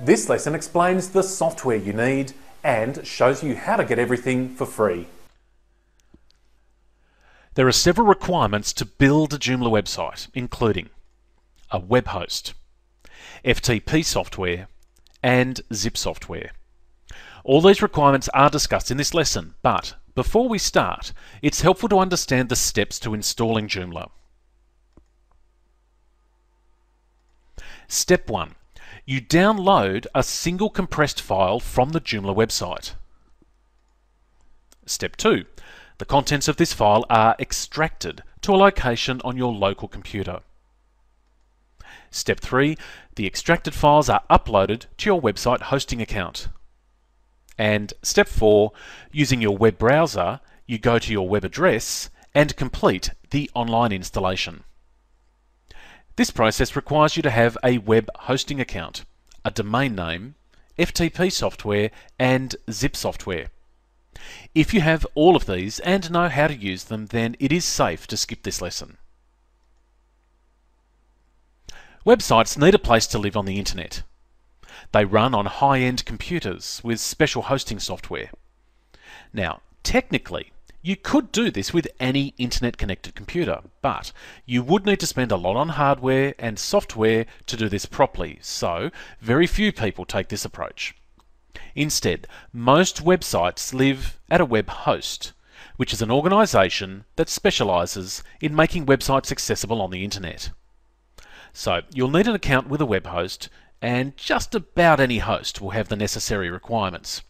This lesson explains the software you need and shows you how to get everything for free. There are several requirements to build a Joomla website, including a web host, FTP software, and zip software. All these requirements are discussed in this lesson, but before we start, it's helpful to understand the steps to installing Joomla. Step 1. You download a single compressed file from the Joomla website. Step 2. The contents of this file are extracted to a location on your local computer. Step 3. The extracted files are uploaded to your website hosting account. And Step 4. Using your web browser, you go to your web address and complete the online installation. This process requires you to have a web hosting account, a domain name, FTP software, and zip software. If you have all of these and know how to use them, then it is safe to skip this lesson. Websites need a place to live on the internet. They run on high-end computers with special hosting software. Now, technically, you could do this with any internet-connected computer, but you would need to spend a lot on hardware and software to do this properly, so very few people take this approach. Instead, most websites live at a web host, which is an organisation that specialises in making websites accessible on the internet. So you'll need an account with a web host, and just about any host will have the necessary requirements.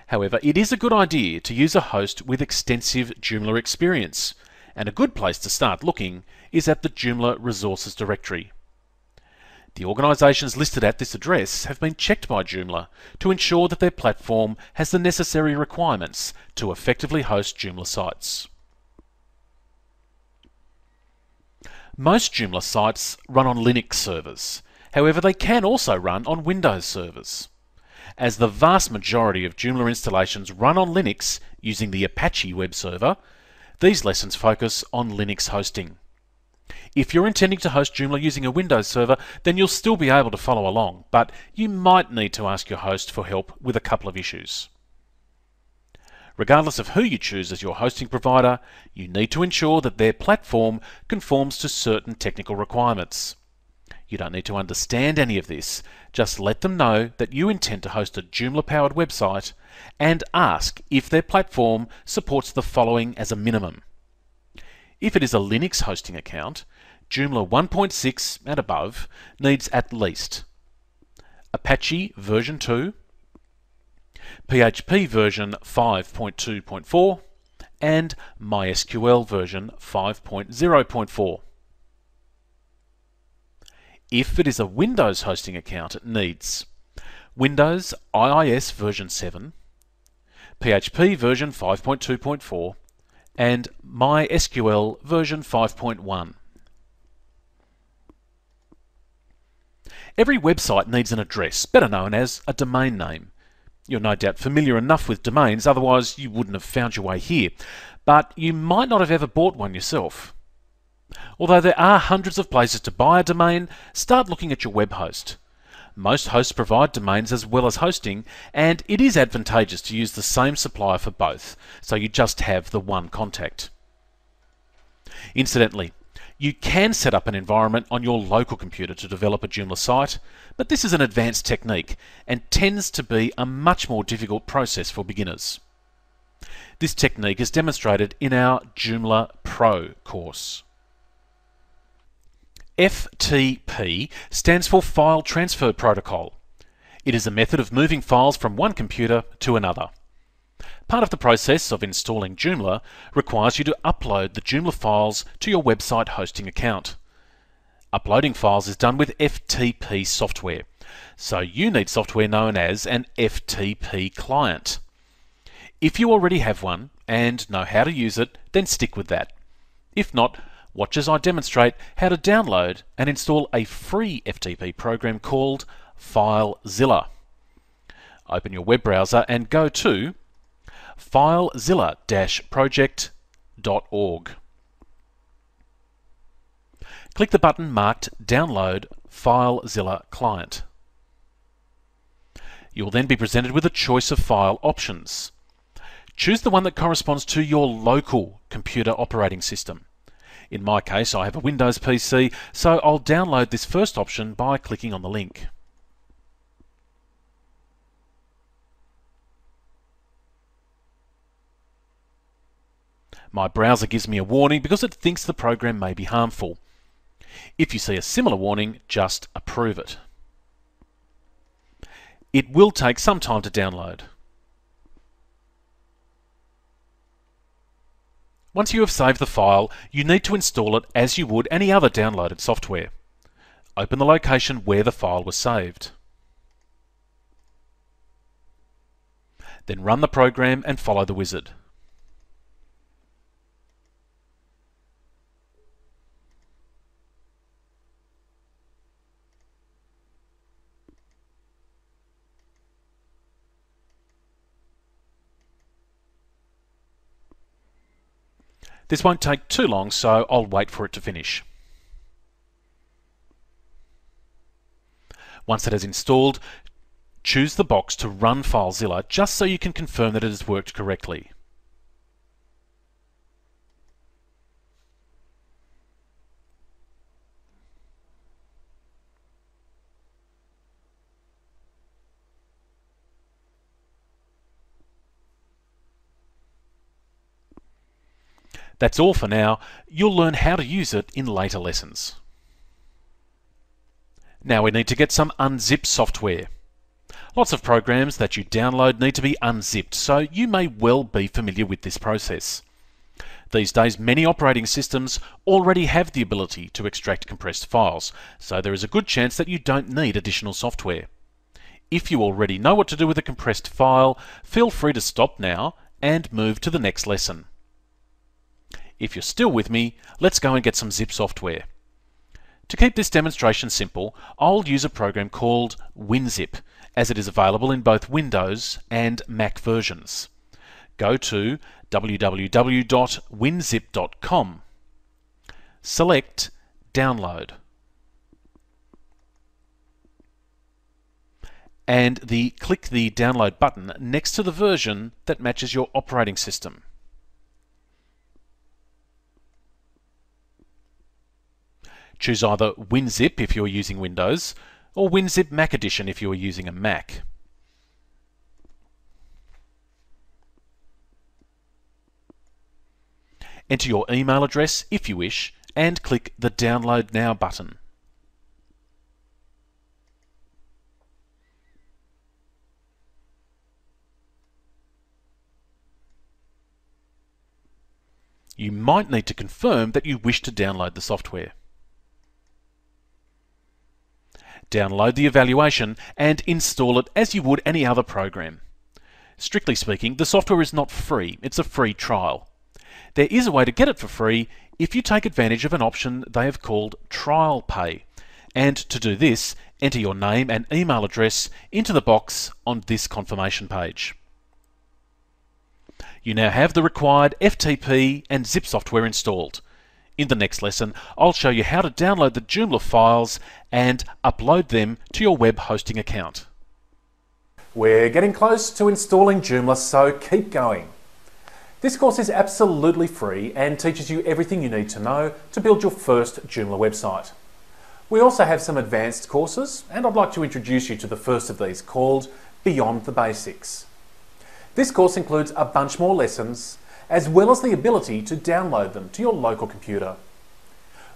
However, it is a good idea to use a host with extensive Joomla experience, and a good place to start looking is at the Joomla Resources directory. The organisations listed at this address have been checked by Joomla to ensure that their platform has the necessary requirements to effectively host Joomla sites. Most Joomla sites run on Linux servers. However, they can also run on Windows servers. As the vast majority of Joomla installations run on Linux using the Apache web server, these lessons focus on Linux hosting. If you're intending to host Joomla using a Windows server, then you'll still be able to follow along, but you might need to ask your host for help with a couple of issues. Regardless of who you choose as your hosting provider, you need to ensure that their platform conforms to certain technical requirements. You don't need to understand any of this, just let them know that you intend to host a Joomla-powered website and ask if their platform supports the following as a minimum. If it is a Linux hosting account, Joomla 1.6 and above needs at least Apache version 2, PHP version 5.2.4, and MySQL version 5.0.4. If it is a Windows hosting account, it needs Windows IIS version 7, PHP version 5.2.4, and MySQL version 5.1. Every website needs an address, better known as a domain name. You're no doubt familiar enough with domains, otherwise you wouldn't have found your way here, but you might not have ever bought one yourself. Although there are hundreds of places to buy a domain, start looking at your web host. Most hosts provide domains as well as hosting, and it is advantageous to use the same supplier for both, so you just have the one contact. Incidentally, you can set up an environment on your local computer to develop a Joomla site, but this is an advanced technique and tends to be a much more difficult process for beginners. This technique is demonstrated in our Joomla Pro course. FTP stands for File Transfer Protocol. It is a method of moving files from one computer to another. Part of the process of installing Joomla requires you to upload the Joomla files to your website hosting account. Uploading files is done with FTP software, so you need software known as an FTP client. If you already have one and know how to use it, then stick with that. If not, watch as I demonstrate how to download and install a free FTP program called FileZilla. Open your web browser and go to filezilla-project.org. Click the button marked Download FileZilla Client. You will then be presented with a choice of file options. Choose the one that corresponds to your local computer operating system. In my case, I have a Windows PC, so I'll download this first option by clicking on the link. My browser gives me a warning because it thinks the program may be harmful. If you see a similar warning, just approve it. It will take some time to download. Once you have saved the file, you need to install it as you would any other downloaded software. Open the location where the file was saved. Then run the program and follow the wizard. This won't take too long, so I'll wait for it to finish. Once it has installed, choose the box to run FileZilla just so you can confirm that it has worked correctly. That's all for now. You'll learn how to use it in later lessons. Now we need to get some unzipped software. Lots of programs that you download need to be unzipped, so you may well be familiar with this process. These days, many operating systems already have the ability to extract compressed files, so there is a good chance that you don't need additional software. If you already know what to do with a compressed file, feel free to stop now and move to the next lesson. If you're still with me, let's go and get some zip software. To keep this demonstration simple, I'll use a program called WinZip, as it is available in both Windows and Mac versions. Go to www.winzip.com. Select Download. And click the Download button next to the version that matches your operating system. Choose either WinZip if you're using Windows, or WinZip Mac Edition if you're using a Mac. Enter your email address if you wish, and click the Download Now button. You might need to confirm that you wish to download the software. Download the evaluation and install it as you would any other program. Strictly speaking, the software is not free, it's a free trial. There is a way to get it for free if you take advantage of an option they have called Trial Pay. And to do this, enter your name and email address into the box on this confirmation page. You now have the required FTP and zip software installed. In the next lesson, I'll show you how to download the Joomla files and upload them to your web hosting account. We're getting close to installing Joomla, so keep going. This course is absolutely free and teaches you everything you need to know to build your first Joomla website. We also have some advanced courses, and I'd like to introduce you to the first of these, called Beyond the Basics. This course includes a bunch more lessons, as well as the ability to download them to your local computer.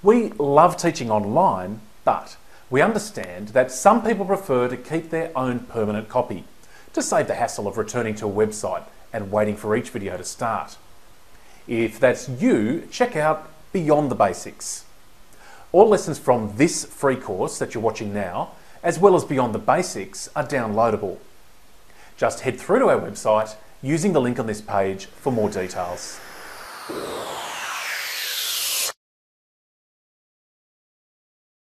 We love teaching online, but we understand that some people prefer to keep their own permanent copy to save the hassle of returning to a website and waiting for each video to start. If that's you, check out Beyond the Basics. All lessons from this free course that you're watching now, as well as Beyond the Basics, are downloadable. Just head through to our website using the link on this page for more details.